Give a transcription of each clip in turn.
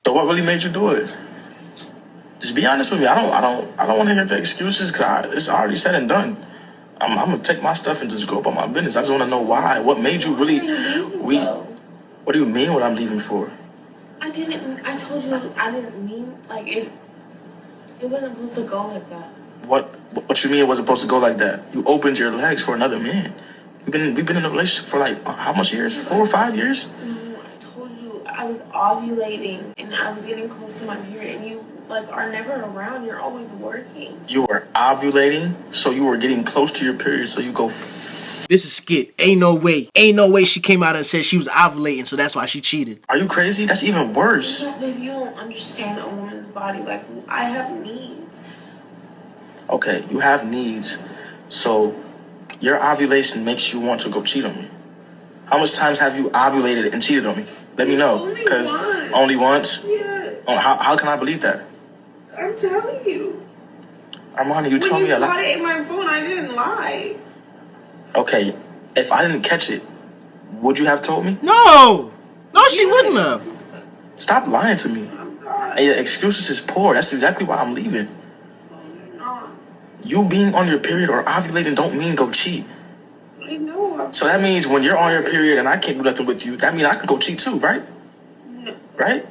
So what really made you do it? Just be honest with me. I don't want to hear the excuses because it's already said and done. I'm gonna take my stuff and just go about my business. I just want to know why. What made you really? What do you mean? What I'm leaving for? I told you I didn't mean like it. It wasn't supposed to go like that. What you mean it wasn't supposed to go like that? You opened your legs for another man. We've been in a relationship for like how much years? 4 or 5 years? No, I told you I was ovulating and I was getting close to my period, and you like are never around. You're always working. You were ovulating, so you were getting close to your period, so you go. This is skit. Ain't no way she came out and said she was ovulating, so that's why she cheated. Are you crazy? That's even worse. No, baby, you don't understand a woman's body. Like, I have needs. Okay, you have needs, so your ovulation makes you want to go cheat on me. How much times have you ovulated and cheated on me? Let me know, because only once. Yeah. Oh, how can I believe that? I'm telling you. Armani, you told me a lot. When you caught it in my phone, I didn't lie. Okay, if I didn't catch it, would you have told me? No, she wouldn't have. Stop lying to me. And your excuses is poor. That's exactly why I'm leaving. You being on your period or ovulating don't mean go cheat. I know. So that means when you're on your period and I can't do nothing with you, that means I can go cheat too, right? No. Right?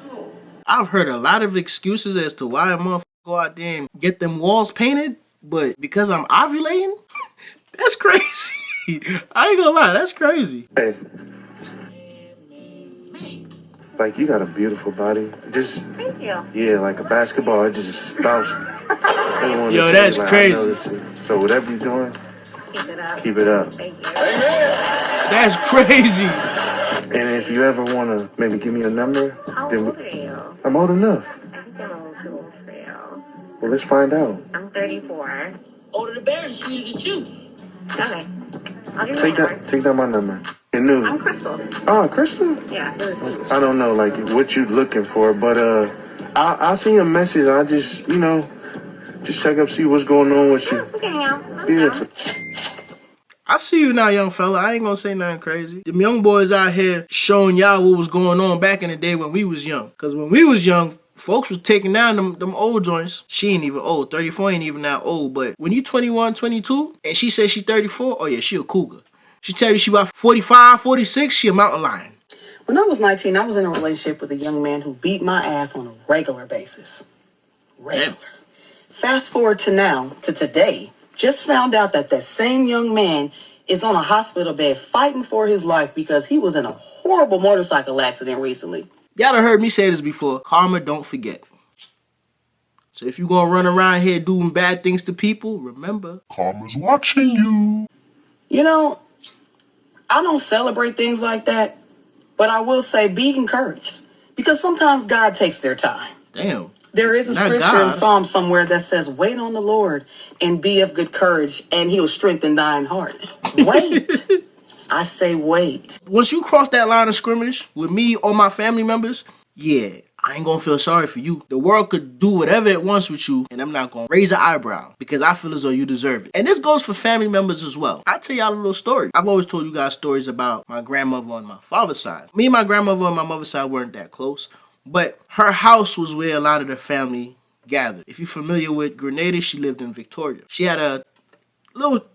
No. I've heard a lot of excuses as to why a motherfucker go out there and get them walls painted, but because I'm ovulating, that's crazy. I ain't gonna lie, that's crazy. Hey. Like, you got a beautiful body. Just, thank you. Yeah, like a basketball. It just bounced. Yo, that's crazy. So whatever you're doing, keep it up. Keep it up. Thank you. That's crazy. And if you ever want to maybe give me a number. How old are you? I'm old enough. I think I'm a little too old for you. Well, let's find out. I'm 34. Older the bear, sweeter the juice. Okay. I'll give you my number. Take down my number. And new. I'm Crystal. Oh, Crystal? Yeah. I don't know, like, what you looking for, but I'll send you a message. I just, just check up, see what's going on with you. We can hang out. Yeah. I see you now, young fella. I ain't gonna say nothing crazy. Them young boys out here showing y'all what was going on back in the day when we was young. Cause when we was young, folks was taking down them old joints. She ain't even old. 34 ain't even that old. But when you 21, 22, and she says she 34, oh yeah, she a cougar. She tell you she about 45, 46, she a mountain lion. When I was 19, I was in a relationship with a young man who beat my ass on a regular basis. Regular. Fast forward to now, to today, just found out that that same young man is on a hospital bed fighting for his life because he was in a horrible motorcycle accident recently. Y'all done heard me say this before. Karma don't forget. So if you gonna run around here doing bad things to people, remember, karma's watching you. You know, I don't celebrate things like that, but I will say be encouraged because sometimes God takes their time. Damn. There is a scripture in Psalm somewhere that says, wait on the Lord and be of good courage and he'll strengthen thine heart. Wait. I say wait. Once you cross that line of scrimmage with me or my family members, yeah, I ain't gonna feel sorry for you. The world could do whatever it wants with you, and I'm not gonna raise an eyebrow because I feel as though you deserve it. And this goes for family members as well. I'll tell y'all a little story. I've always told you guys stories about my grandmother on my father's side. Me and my grandmother on my mother's side weren't that close, but her house was where a lot of the family gathered. If you're familiar with Grenada, she lived in Victoria. She had a little,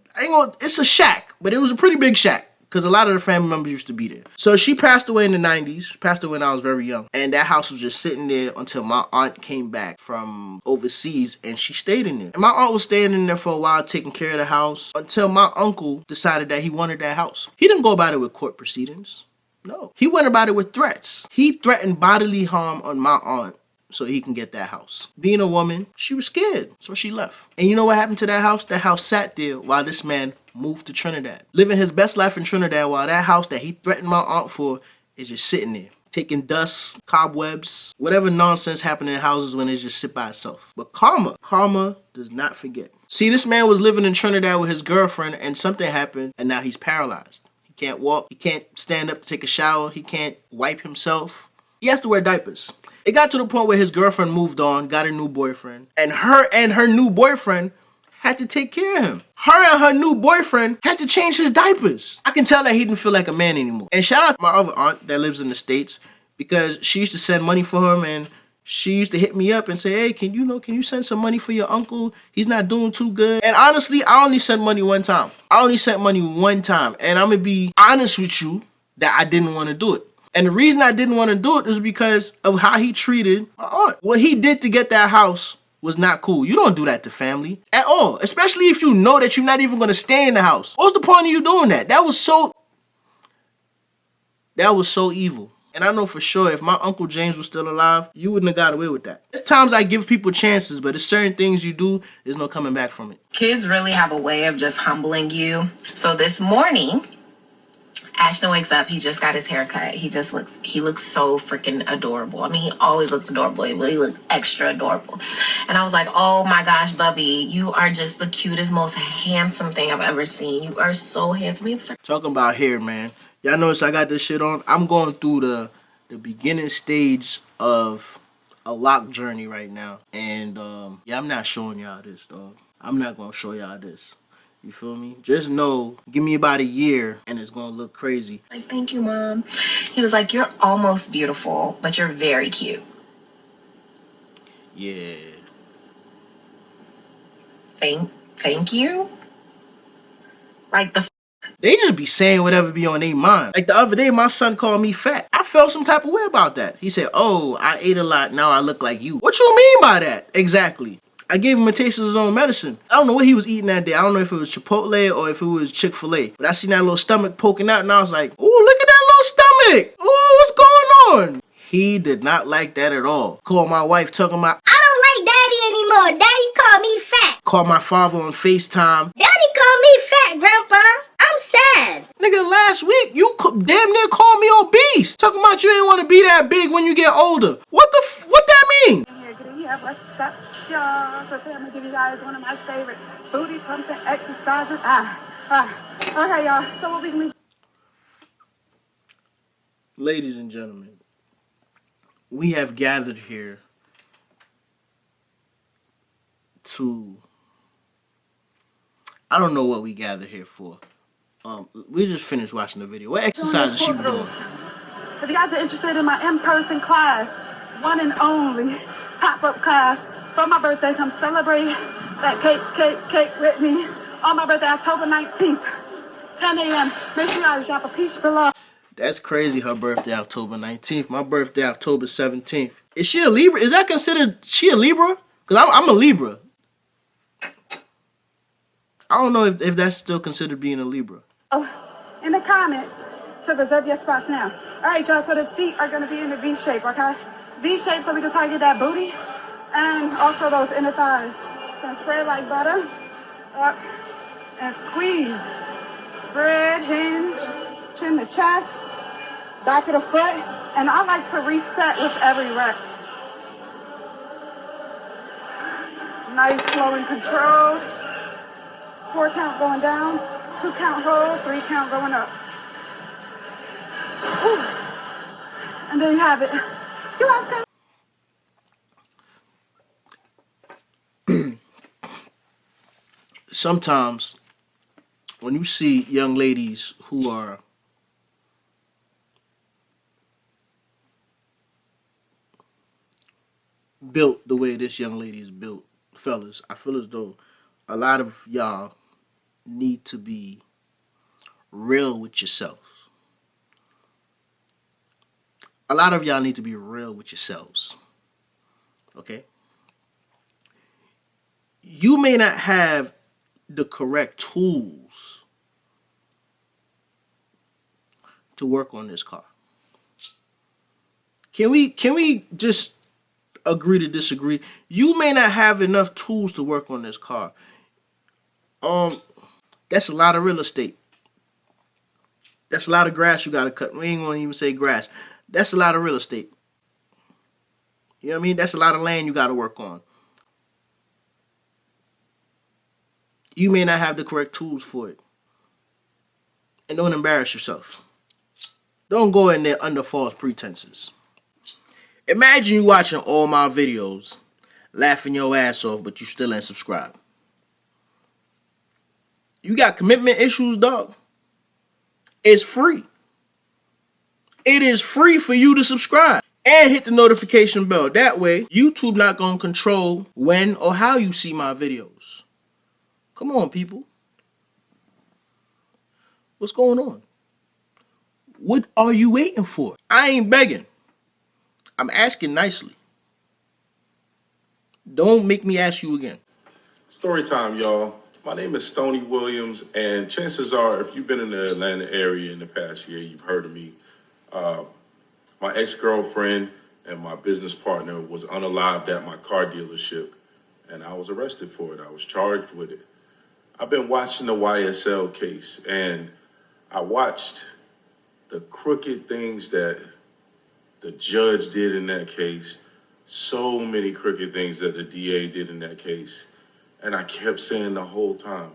it's a shack, but it was a pretty big shack. Because a lot of the family members used to be there. So she passed away in the 90s. She passed away when I was very young. And that house was just sitting there until my aunt came back from overseas and she stayed in there. And my aunt was staying in there for a while, taking care of the house, until my uncle decided that he wanted that house. He didn't go about it with court proceedings. No. He went about it with threats. He threatened bodily harm on my aunt so he can get that house. Being a woman, she was scared, so she left. And you know what happened to that house? That house sat there while this man moved to Trinidad. Living his best life in Trinidad while that house that he threatened my aunt for is just sitting there. Taking dust, cobwebs, whatever nonsense happened in houses when it just sit by itself. But karma does not forget. See, this man was living in Trinidad with his girlfriend and something happened and now he's paralyzed. He can't walk, he can't stand up to take a shower, he can't wipe himself. He has to wear diapers. It got to the point where his girlfriend moved on, got a new boyfriend, and her new boyfriend had to take care of him. Her and her new boyfriend had to change his diapers. I can tell that he didn't feel like a man anymore. And shout out to my other aunt that lives in the States because she used to send money for him, and she used to hit me up and say, hey, can you send some money for your uncle? He's not doing too good. And honestly, I only sent money one time. And I'm going to be honest with you that I didn't want to do it. And the reason I didn't want to do it is because of how he treated my aunt. What he did to get that house was not cool. You don't do that to family at all, especially if you know that you're not even going to stay in the house. What's the point of you doing that? That was so evil. And I know for sure if my Uncle James was still alive, you wouldn't have got away with that. There's times I give people chances, but there's certain things you do, there's no coming back from it. Kids really have a way of just humbling you. So this morning, Ashton wakes up, he just got his hair cut. He looks so freaking adorable. I mean, he always looks adorable, but he looks extra adorable. And I was like, oh my gosh, Bubby, you are just the cutest, most handsome thing I've ever seen. You are so handsome. He was like, talking about hair, man. Y'all notice I got this shit on? I'm going through the beginning stage of a lock journey right now. And yeah, I'm not showing y'all this, dog. I'm not going to show y'all this. You feel me? Just know, give me about a year and it's going to look crazy. like, thank you, Mom. He was like, you're almost beautiful, but you're very cute. Yeah. Thank you? Like they just be saying whatever be on their mind. Like the other day, my son called me fat. I felt some type of way about that. He said, oh, I ate a lot, now I look like you. What you mean by that? Exactly. I gave him a taste of his own medicine. I don't know what he was eating that day. I don't know if it was Chipotle or if it was Chick-fil-A. But I seen that little stomach poking out and I was like, ooh, look at that little stomach. Ooh, what's going on? He did not like that at all. Called my wife talking about, I don't like daddy anymore. Daddy called me fat. Called my father on FaceTime. Daddy called me fat, Grandpa. I'm sad. Nigga, last week, you damn near called me obese. Talking about you ain't want to be that big when you get older. What that mean? Yeah, what's up, y'all? So today I'm gonna give you guys one of my favorite booty pumping exercises. Okay, y'all. So what we can do? Ladies and gentlemen, we have gathered here to, I don't know what we gathered here for. We just finished watching the video. What exercise is she doing? If you guys are interested in my in-person class, one and only pop-up class for my birthday, come celebrate that cake with me on my birthday, October 19th, 10 a.m. Make sure you guys drop a peach below. That's crazy, her birthday October 19th. My birthday October 17th. Is she a Libra? Is that considered, she a Libra? Because I'm a Libra. I don't know if that's still considered being a Libra. In the comments to reserve your spots now. All right, y'all, so the feet are going to be in the V shape, okay? V shape so we can target that booty and also those inner thighs. So spread like butter, up, and squeeze. Spread, hinge, chin the chest, back of the foot, and I like to reset with every rep. Nice, slow, and controlled. 4 count going down, 2 count hold, 3 count going up. Ooh. And there you have it. You're welcome. Sometimes when you see young ladies who are built the way this young lady is built, fellas, I feel as though a lot of y'all need to be real with yourselves. A lot of y'all need to be real with yourselves. Okay? You may not have the correct tools to work on this car. Can we just agree to disagree? You may not have enough tools to work on this car. That's a lot of real estate. That's a lot of grass you gotta cut. We ain't gonna even say grass. That's a lot of real estate. You know what I mean? That's a lot of land you gotta work on. You may not have the correct tools for it. And don't embarrass yourself. Don't go in there under false pretenses. Imagine you watching all my videos, laughing your ass off, but you still ain't subscribed. You got commitment issues, dog? It's free. It is free for you to subscribe and hit the notification bell. That way, YouTube not gonna control when or how you see my videos. Come on, people. What's going on? What are you waiting for? I ain't begging. I'm asking nicely. Don't make me ask you again. Story time, y'all. My name is Stoney Williams, and chances are, if you've been in the Atlanta area in the past year, you've heard of me. My ex-girlfriend and my business partner was unalived at my car dealership, and I was arrested for it. I was charged with it. I've been watching the YSL case, and I watched the crooked things that the judge did in that case, so many crooked things that the DA did in that case. And I kept saying the whole time,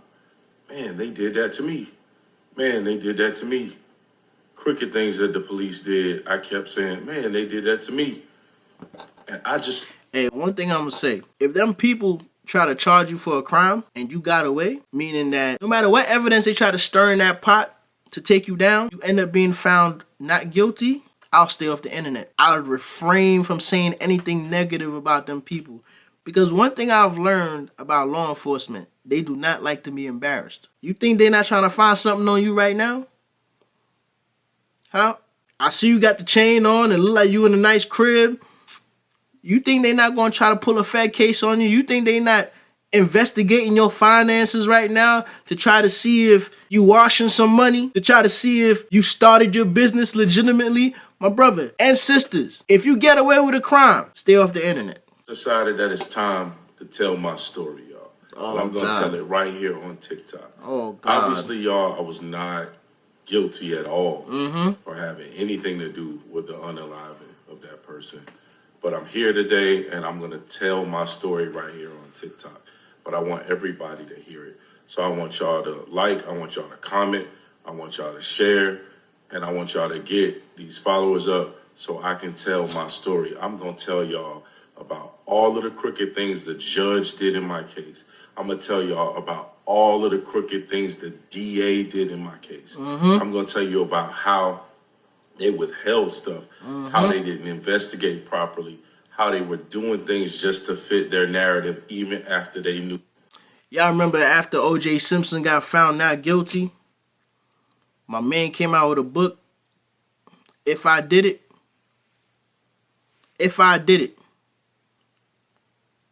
man, they did that to me. Man, they did that to me. Crooked things that the police did, I kept saying, man, they did that to me. And I just... Hey, one thing I'm going to say, if them people try to charge you for a crime and you got away, meaning that no matter what evidence they try to stir in that pot to take you down, you end up being found not guilty, I'll stay off the internet. I would refrain from saying anything negative about them people. Because one thing I've learned about law enforcement, they do not like to be embarrassed. You think they're not trying to find something on you right now? Huh? I see you got the chain on and look like you in a nice crib. You think they're not going to try to pull a fat case on you? You think they're not investigating your finances right now to try to see if you washing some money, to try to see if you started your business legitimately? My brother and sisters, if you get away with a crime, stay off the internet. Decided that it's time to tell my story, y'all. Oh, and I'm going to God. tell it right here on TikTok. Oh, God. Obviously, y'all, I was not guilty at all for having anything to do with the unaliving of that person. But I'm here today, and I'm going to tell my story right here on TikTok. But I want everybody to hear it. So I want y'all to like, I want y'all to comment, I want y'all to share, and I want y'all to get these followers up so I can tell my story. I'm going to tell y'all about all of the crooked things the judge did in my case. I'm going to tell y'all about all of the crooked things the DA did in my case. I'm going to tell you about how they withheld stuff, how they didn't investigate properly, how they were doing things just to fit their narrative even after they knew. Y'all remember after O.J. Simpson got found not guilty? My man came out with a book, If I Did It. If I Did It.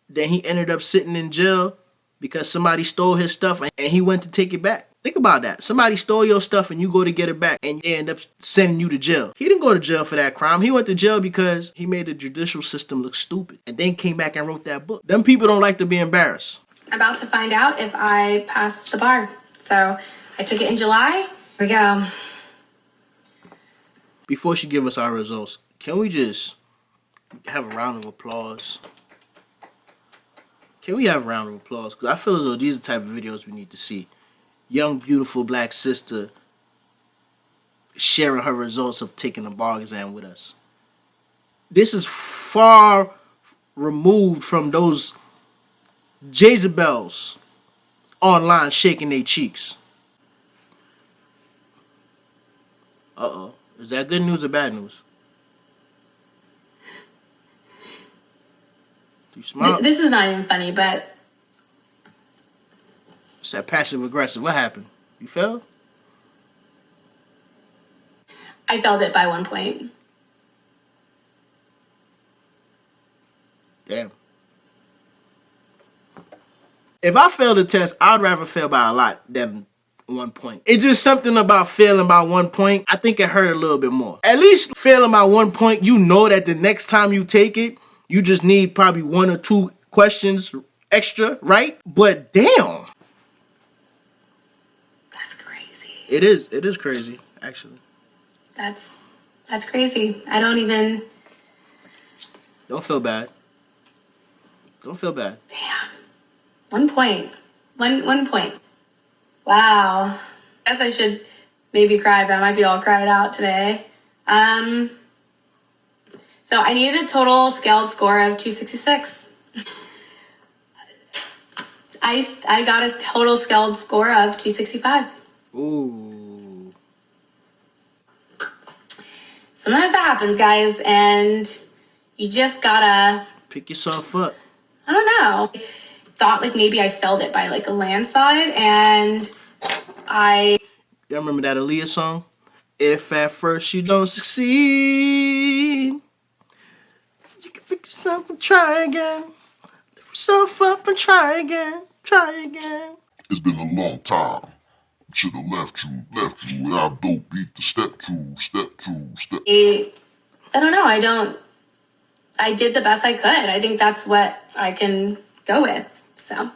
Then he ended up sitting in jail because somebody stole his stuff and he went to take it back. Think about that. Somebody stole your stuff and you go to get it back and they end up sending you to jail. He didn't go to jail for that crime. He went to jail because he made the judicial system look stupid and then came back and wrote that book. Them people don't like to be embarrassed. About to find out if I passed the bar. So I took it in July. Here we go. Before she give us our results, can we just have a round of applause? Can we have a round of applause? Because I feel as though these are the type of videos we need to see. Young, beautiful black sister sharing her results of taking the bar exam with us. This is far removed from those Jezebels online shaking their cheeks. Uh-oh. Is that good news or bad news? You smile? This is not even funny, but... It's that passive aggressive. What happened? You fell? I failed it by 1 point. Damn. If I fail the test, I'd rather fail by a lot than 1 point. It's just something about failing by 1 point. I think it hurt a little bit more. At least failing by 1 point, you know that the next time you take it, you just need probably 1 or 2 questions extra, right? But damn. That's crazy. It is crazy, actually. That's crazy. I don't even... Don't feel bad. Don't feel bad. Damn. 1 point. One point. Wow. Guess I should maybe cry, but I might be all cried out today. So I needed a total scaled score of 266. I got a total scaled score of 265. Ooh. sometimes that happens, guys, and you just gotta Pick yourself up. I don't know. Thought like maybe I failed it by like a landslide, and Y'all remember that Aaliyah song? If at first you don't succeed, you can pick yourself and try again. Pick yourself up and try again. Try again. It's been a long time. Should have left you without dope beat the step two. I don't know. I did the best I could. I think that's what I can go with. So,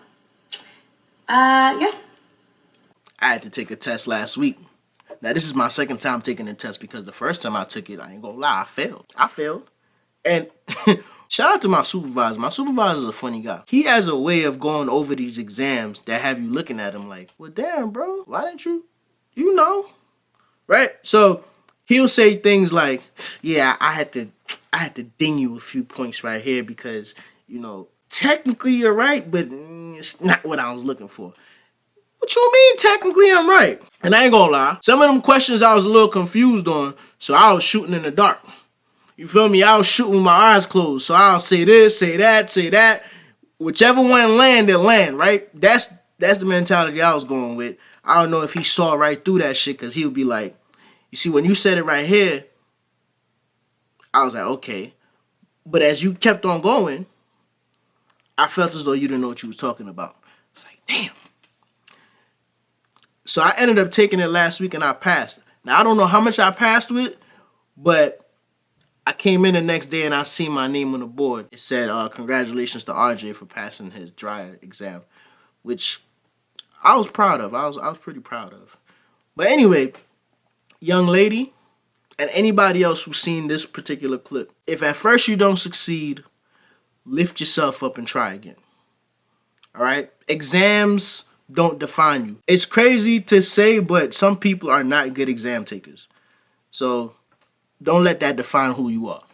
yeah. I had to take a test last week. Now, this is my second time taking the test because the first time I took it, I ain't gonna lie, I failed. And shout out to my supervisor. My supervisor is a funny guy. He has a way of going over these exams that have you looking at him like, well, damn, bro, why didn't you know? Right? So he'll say things like, yeah, I had to ding you a few points right here because, technically you're right, but it's not what I was looking for. What you mean technically I'm right? And I ain't gonna lie, some of them questions I was a little confused on, so I was shooting in the dark. You feel me? I was shooting with my eyes closed, so I'll say this, say that. Whichever one land, right? That's the mentality I was going with. I don't know if he saw right through that shit, because he would be like, you see, when you said it right here, I was like, okay. But as you kept on going, I felt as though you didn't know what you was talking about. It's like, damn. So I ended up taking it last week and I passed. Now, I don't know how much I passed with, but I came in the next day and I seen my name on the board. It said, congratulations to RJ for passing his dry exam, which I was proud of. I was pretty proud of. But anyway, young lady and anybody else who's seen this particular clip, if at first you don't succeed, lift yourself up and try again. All right? Exams don't define you. It's crazy to say, but some people are not good exam takers. So don't let that define who you are.